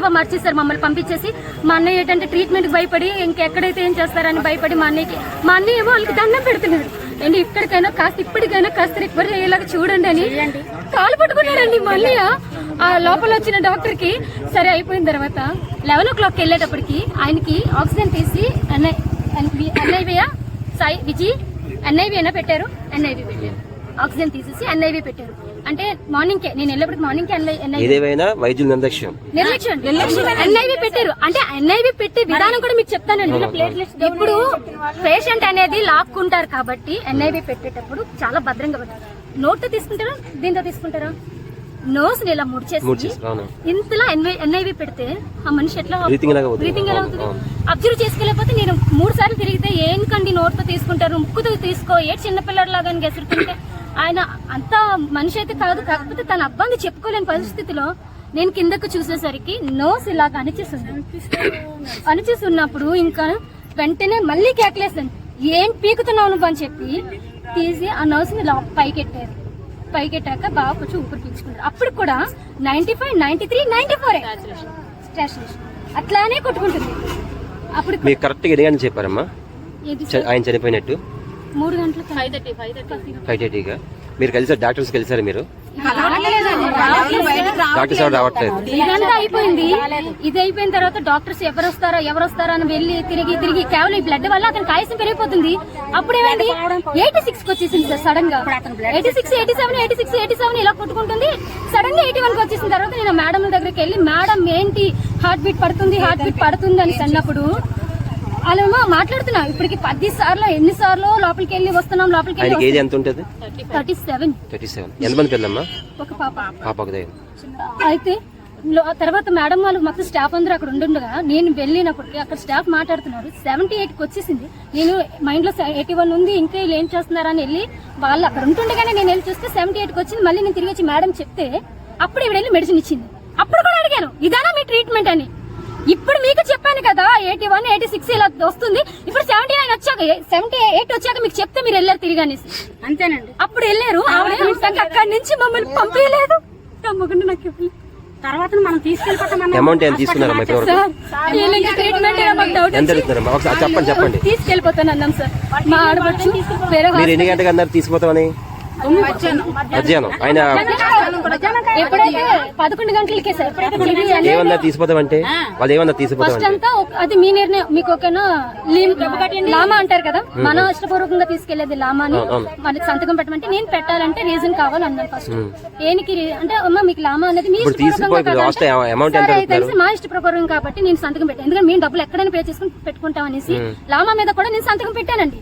గబగబా మార్చేస్తారు మమ్మల్ని పంపించేసి. మా అన్నయ్య ఏంటంటే ట్రీట్మెంట్ భయపడి ఇంకెక్కడైతే ఏం చేస్తారని భయపడి మా అన్నయ్య ఏమో వాళ్ళకి దండం పెడుతున్నాడు. అండ్ ఇప్పటికైనా కాస్త ఇప్పటికైనా కాస్త రికవర్ అయ్యేలాగా చూడండి అని కాలు పట్టుకున్నాడండి. మళ్ళీ ఆ లోపల వచ్చిన డాక్టర్ కి సరే అయిపోయిన తర్వాత 11 o'clock వెళ్ళేటప్పటికి ఆయనకి ఆక్సిజన్ తీసి ఎన్ఐవి సాయి విజయ్ ఎన్ఐవి అయినా పెట్టారు. ఎన్ఐవి పెట్టారు, ఆక్సిజన్ తీసేసి ఎన్ఐవి పెట్టారు. అంటే మార్నింగ్ కే నేను వెళ్ళేప్పుడు మార్నింగ్ కే నిర్లక్ష్యం ఎన్ఐవి పెట్టారు. అంటే ఎన్ఐవి పెట్టే విధానం కూడా మీకు చెప్తానండి. ఇప్పుడు పేషెంట్ అనేది లాక్కుంటారు కాబట్టి ఎన్ఐవి పెట్టేటప్పుడు చాలా భద్రంగా పెట్టారు. నోట్ తో తీసుకుంటారా, దీంతో తీసుకుంటారా? నోస్ ని ఇలా ముడిచేసి ఇంతలా ఎన్ఐవి పెడితే ఆ మనిషి ఎట్లా బ్రీతింగ్ ఎలా అవుతుంది? అబ్జర్వ్ చేసుకోలేకపోతే నేను 3 సార్లు తిరిగితే ఏం కండి నోట్ తో తీసుకుంటారు, ముక్కుతో తీసుకో, ఏ చిన్నపిల్లడు లాగా గెసురుతుంటే ఆయన అంత మనిషి అయితే కాదు. కాకపోతే తన అబ్బాయిని చెప్పుకోలేని పరిస్థితిలో నేను కిందకు చూసేసరికి నోస్ ఇలాగ అణిచేస్తున్నప్పుడు ఇంకా వెంటనే మళ్ళీ కేకలేసాను, ఏం పీకుతున్నావు నువ్వు అని చెప్పి తీసి ఆ నోస్ ని పైకెట్టారు. పైకెట్టాక బాగా కొంచెం ఊపిరి పీల్చుకున్నారు. అప్పుడు కూడా 95, 93, 94 అట్లానే కొట్టుకుంటుంది. అప్పుడు కరెక్ట్ గా చెప్పారమ్మా ఆయన చనిపోయినట్టు 3 గంటలకు 5:30గా మీరు కలిసారు, డాక్టర్స్ కలిసారు మీరు? డాక్టర్స్ ఎవరు రావట్లేదు. ఇదంతా అయిపోయింది. ఇది అయిపోయిన తర్వాత డాక్టర్స్ ఎవరు వస్తారా అని వెళ్ళి తిరిగి కేవలం ఈ బ్లడ్ వల్ల అతనికి ఆయాసం పెరిగిపోతుంది. అప్పుడు ఏమైంది 86కి వచ్చేసింది సార్. సడన్ గా 86, 87 ఇలా కొట్టుకుంటుంది. సడన్ గా 81కి వచ్చేసిన తర్వాత నేను మేడం దగ్గరికి వెళ్ళి, మేడం ఏంటి హార్ట్ బీట్ పడుతుంది అని అన్నప్పుడు వాళ్ళేమో మాట్లాడుతున్నా ఇప్పటికి 10 సార్లు ఎన్నిసార్లు లోపలికి వెళ్ళి వస్తున్నాం. 37. ఎంతమంది పిల్లమ్మా? ఒక పాప. పాపకు అయితే తర్వాత మేడం వాళ్ళు మొత్తం స్టాఫ్ అందరూ అక్కడ ఉండుండగా నేను వెళ్ళినప్పటికీ అక్కడ స్టాఫ్ మాట్లాడుతున్నారు 78కి వచ్చేసింది. నేను మైండ్ లో 81 ఉంది, ఇంకా వీళ్ళు ఏం చేస్తున్నారని వెళ్ళి వాళ్ళు అక్కడ ఉంటుండగానే నేను వెళ్ళి చూస్తే 78కి వచ్చింది. మళ్ళీ నేను తిరిగి వచ్చి మేడం చెప్తే అప్పుడు ఇవి వెళ్ళి మెడిసిన్ ఇచ్చింది. అప్పుడు కూడా అడిగాను ఇదానా మీ ట్రీట్మెంట్ అని. ఇప్పుడు మీకు చెప్పాను కదా 81, 86 ఇలా వస్తుంది. ఇప్పుడు 79 వచ్చాక 78 వచ్చాక మీకు చెప్తే మీరు వెళ్ళారు తిరిగి అనేసి. అంతేనండి. అప్పుడు వెళ్ళారు. అక్కడి నుంచి మమ్మల్ని పంపించలేదు. తమ్మకుండా నాకు తర్వాత మనం తీసుకెళ్ళిపోతాను అన్నాం సార్. మా ఆడపడుచు మీరు ఎన్ని గంటలకు అందరు తీసుకుపోతామని మధ్యాహ్నం ఆయన 11 గంటలకే సార్. ఏమన్నా తీసుకుపోతామంటే వాళ్ళు ఏమన్నా తీసుకుపోతాం అది మీ నిర్ణయం. మీకు ఓకేనా? లామా అంటారు కదా, మన ఇష్టపూర్వకంగా తీసుకెళ్లేది లామా అని మనకి సంతకం పెట్టమంటే నేను పెట్టాలంటే రీజన్ కావాలన్నాను ఫస్ట్. ఏనికి అంటే అమ్మ మీకు లామా అనేది మీ తెలిసి మా ఇష్టపూర్వకం కాబట్టి నేను సంతకం పెట్టాను. ఎందుకంటే మేము డబ్బులు ఎక్కడైనా పే చేసుకుని పెట్టుకుంటాం అనేసి లామా మీద కూడా నేను సంతకం పెట్టానండి.